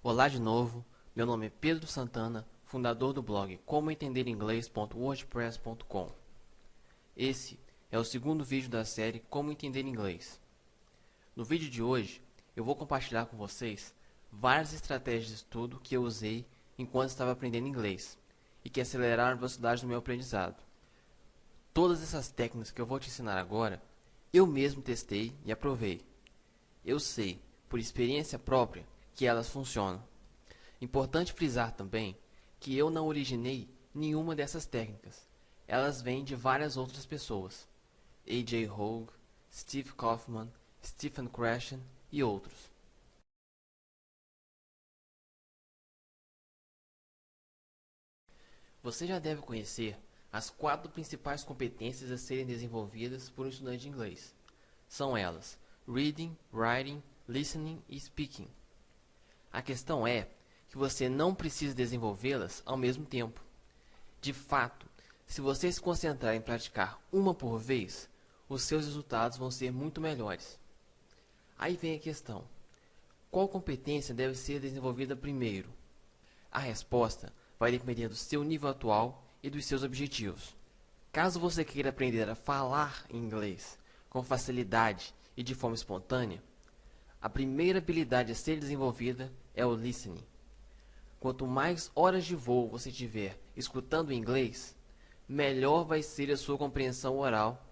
Olá de novo, meu nome é Pedro Santana, fundador do blog comoentenderingles.wordpress.com. Esse é o segundo vídeo da série Como Entender Inglês. No vídeo de hoje, eu vou compartilhar com vocês várias estratégias de estudo que eu usei enquanto estava aprendendo inglês e que aceleraram a velocidade do meu aprendizado. Todas essas técnicas que eu vou te ensinar agora, eu mesmo testei e aprovei. Eu sei, por experiência própria, que elas funcionam. Importante frisar também que eu não originei nenhuma dessas técnicas. Elas vêm de várias outras pessoas. A.J. Hogue, Steve Kaufmann, Stephen Krashen e outros. Você já deve conhecer as 4 principais competências a serem desenvolvidas por um estudante de inglês. São elas: Reading, Writing, Listening e Speaking. A questão é que você não precisa desenvolvê-las ao mesmo tempo. De fato, se você se concentrar em praticar uma por vez, os seus resultados vão ser muito melhores. Aí vem a questão: qual competência deve ser desenvolvida primeiro? A resposta vai depender do seu nível atual e dos seus objetivos. Caso você queira aprender a falar inglês com facilidade e de forma espontânea, a primeira habilidade a ser desenvolvida é o listening. Quanto mais horas de voo você tiver escutando inglês, melhor vai ser a sua compreensão oral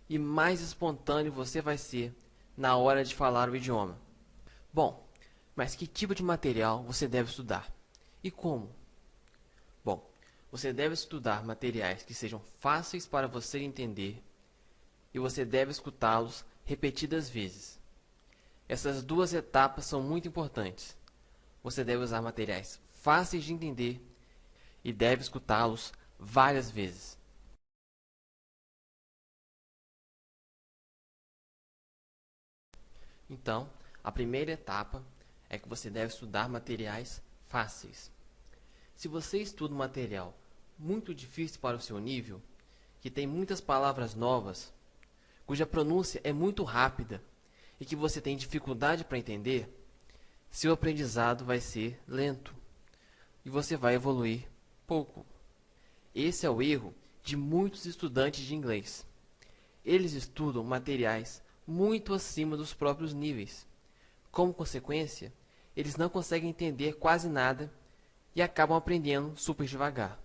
e mais espontâneo você vai ser na hora de falar o idioma. Bom, mas que tipo de material você deve estudar? E como? Bom, você deve estudar materiais que sejam fáceis para você entender e você deve escutá-los repetidas vezes. Essas duas etapas são muito importantes. Você deve usar materiais fáceis de entender e deve escutá-los várias vezes. Então, a primeira etapa é que você deve estudar materiais fáceis. Se você estuda um material muito difícil para o seu nível, que tem muitas palavras novas, cuja pronúncia é muito rápida e que você tem dificuldade para entender, seu aprendizado vai ser lento e você vai evoluir pouco. Esse é o erro de muitos estudantes de inglês. Eles estudam materiais muito acima dos próprios níveis. Como consequência, eles não conseguem entender quase nada e acabam aprendendo super devagar.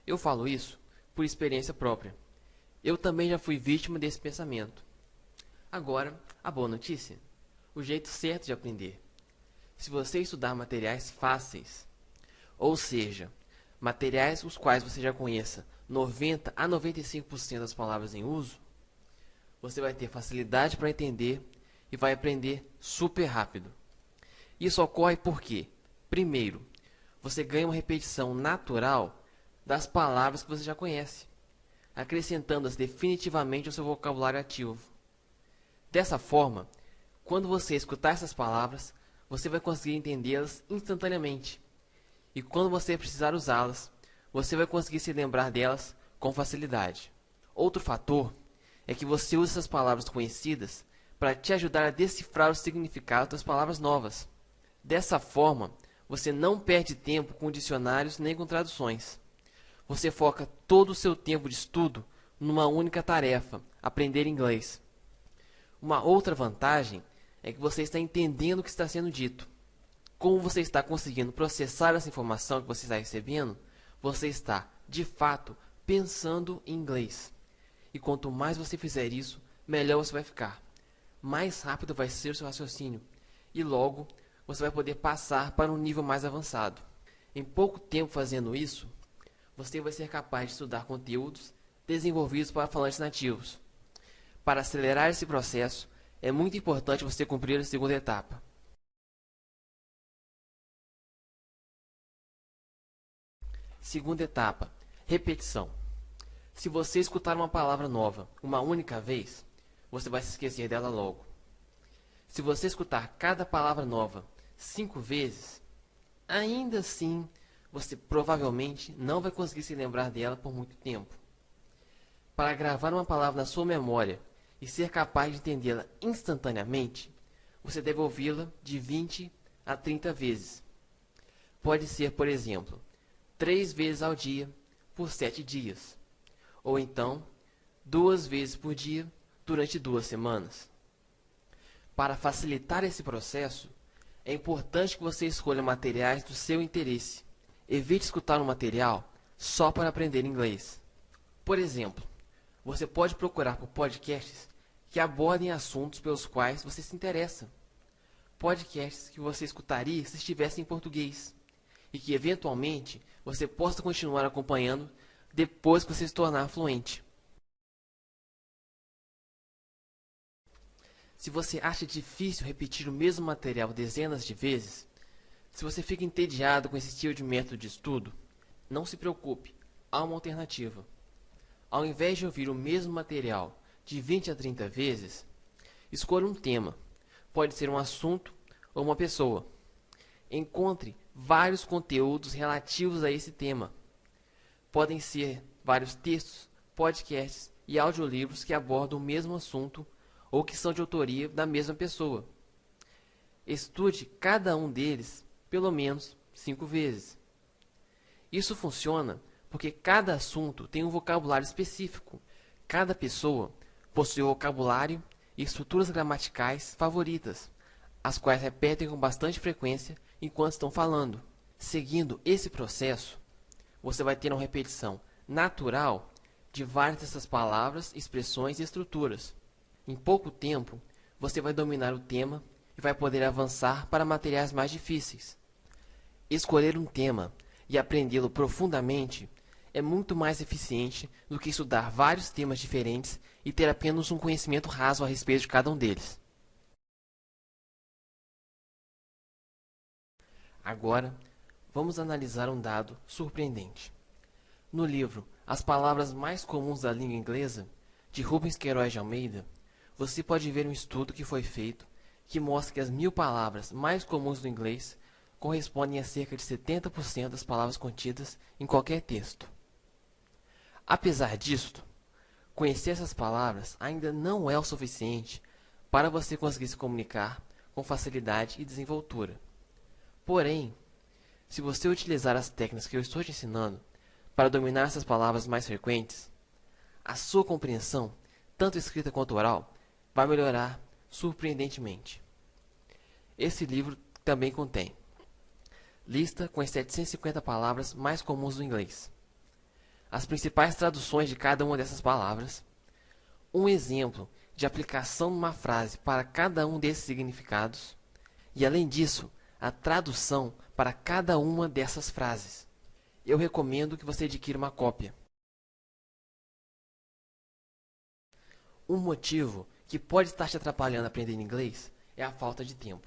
Eu falo isso por experiência própria. Eu também já fui vítima desse pensamento. Agora, a boa notícia: o jeito certo de aprender. Se você estudar materiais fáceis, ou seja, materiais os quais você já conheça 90 a 95% das palavras em uso, você vai ter facilidade para entender e vai aprender super rápido. Isso ocorre porque, primeiro, você ganha uma repetição natural das palavras que você já conhece, acrescentando-as definitivamente ao seu vocabulário ativo. Dessa forma, quando você escutar essas palavras, você vai conseguir entendê-las instantaneamente. E quando você precisar usá-las, você vai conseguir se lembrar delas com facilidade. Outro fator é que você usa essas palavras conhecidas para te ajudar a decifrar o significado das palavras novas. Dessa forma, você não perde tempo com dicionários nem com traduções. Você foca todo o seu tempo de estudo numa única tarefa: aprender inglês. Uma outra vantagem é que você está entendendo o que está sendo dito. Como você está conseguindo processar essa informação que você está recebendo, você está, de fato, pensando em inglês. E quanto mais você fizer isso, melhor você vai ficar. Mais rápido vai ser o seu raciocínio. E logo, você vai poder passar para um nível mais avançado. Em pouco tempo fazendo isso, você vai ser capaz de estudar conteúdos desenvolvidos para falantes nativos. Para acelerar esse processo, é muito importante você cumprir a segunda etapa. Segunda etapa: repetição. Se você escutar uma palavra nova uma única vez, você vai se esquecer dela logo. Se você escutar cada palavra nova 5 vezes, ainda assim, você provavelmente não vai conseguir se lembrar dela por muito tempo. Para gravar uma palavra na sua memória e ser capaz de entendê-la instantaneamente, você deve ouvi-la de 20 a 30 vezes. Pode ser, por exemplo, 3 vezes ao dia por 7 dias. Ou então, 2 vezes por dia durante 2 semanas. Para facilitar esse processo, é importante que você escolha materiais do seu interesse. Evite escutar um material só para aprender inglês. Por exemplo, você pode procurar por podcasts que abordem assuntos pelos quais você se interessa. Podcasts que você escutaria se estivesse em português e que, eventualmente, você possa continuar acompanhando depois que você se tornar fluente. Se você acha difícil repetir o mesmo material dezenas de vezes, se você fica entediado com esse estilo de método de estudo, não se preocupe, há uma alternativa. Ao invés de ouvir o mesmo material de 20 a 30 vezes, escolha um tema. Pode ser um assunto ou uma pessoa. Encontre vários conteúdos relativos a esse tema. Podem ser vários textos, podcasts e audiolivros que abordam o mesmo assunto ou que são de autoria da mesma pessoa. Estude cada um deles pelo menos 5 vezes. Isso funciona porque cada assunto tem um vocabulário específico. Cada pessoa possui vocabulário e estruturas gramaticais favoritas, as quais repetem com bastante frequência enquanto estão falando. Seguindo esse processo, você vai ter uma repetição natural de várias dessas palavras, expressões e estruturas. Em pouco tempo, você vai dominar o tema e vai poder avançar para materiais mais difíceis. Escolher um tema e aprendê-lo profundamente é muito mais eficiente do que estudar vários temas diferentes e ter apenas um conhecimento raso a respeito de cada um deles. Agora, vamos analisar um dado surpreendente. No livro As Palavras Mais Comuns da Língua Inglesa, de Rubens Queiroz de Almeida, você pode ver um estudo que foi feito que mostra que as 1000 palavras mais comuns do inglês correspondem a cerca de 70% das palavras contidas em qualquer texto. Apesar disto, conhecer essas palavras ainda não é o suficiente para você conseguir se comunicar com facilidade e desenvoltura. Porém, se você utilizar as técnicas que eu estou te ensinando para dominar essas palavras mais frequentes, a sua compreensão, tanto escrita quanto oral, vai melhorar surpreendentemente. Esse livro também contém lista com as 750 palavras mais comuns do inglês, as principais traduções de cada uma dessas palavras, um exemplo de aplicação numa frase para cada um desses significados e, além disso, a tradução para cada uma dessas frases. Eu recomendo que você adquira uma cópia. Um motivo que pode estar te atrapalhando a aprender inglês é a falta de tempo.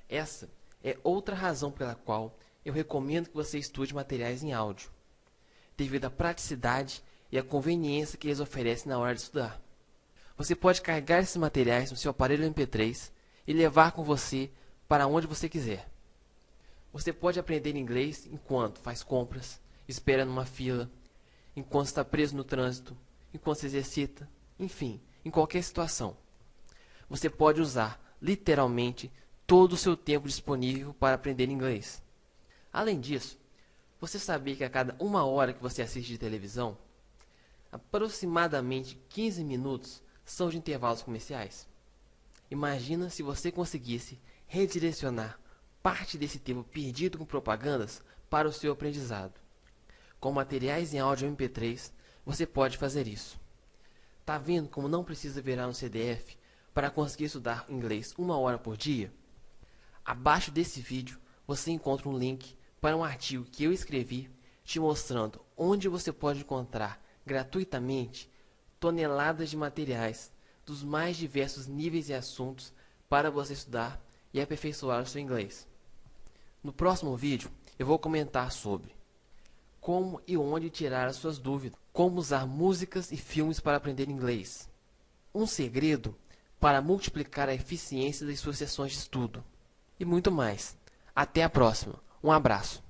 Essa é outra razão pela qual eu recomendo que você estude materiais em áudio, devido à praticidade e à conveniência que eles oferecem na hora de estudar. Você pode carregar esses materiais no seu aparelho MP3 e levar com você para onde você quiser. Você pode aprender inglês enquanto faz compras, espera numa fila, enquanto está preso no trânsito, enquanto se exercita, enfim, em qualquer situação. Você pode usar, literalmente, todo o seu tempo disponível para aprender inglês. Além disso, você sabia que a cada 1 hora que você assiste de televisão, aproximadamente 15 minutos são de intervalos comerciais? Imagina se você conseguisse redirecionar parte desse tempo perdido com propagandas para o seu aprendizado. Com materiais em áudio MP3, você pode fazer isso. Tá vendo como não precisa virar um CDF para conseguir estudar inglês 1 hora por dia? Abaixo desse vídeo você encontra um link para um artigo que eu escrevi te mostrando onde você pode encontrar gratuitamente toneladas de materiais dos mais diversos níveis e assuntos para você estudar e aperfeiçoar o seu inglês. No próximo vídeo eu vou comentar sobre como e onde tirar as suas dúvidas, como usar músicas e filmes para aprender inglês, um segredo para multiplicar a eficiência das suas sessões de estudo e muito mais. Até a próxima. Um abraço.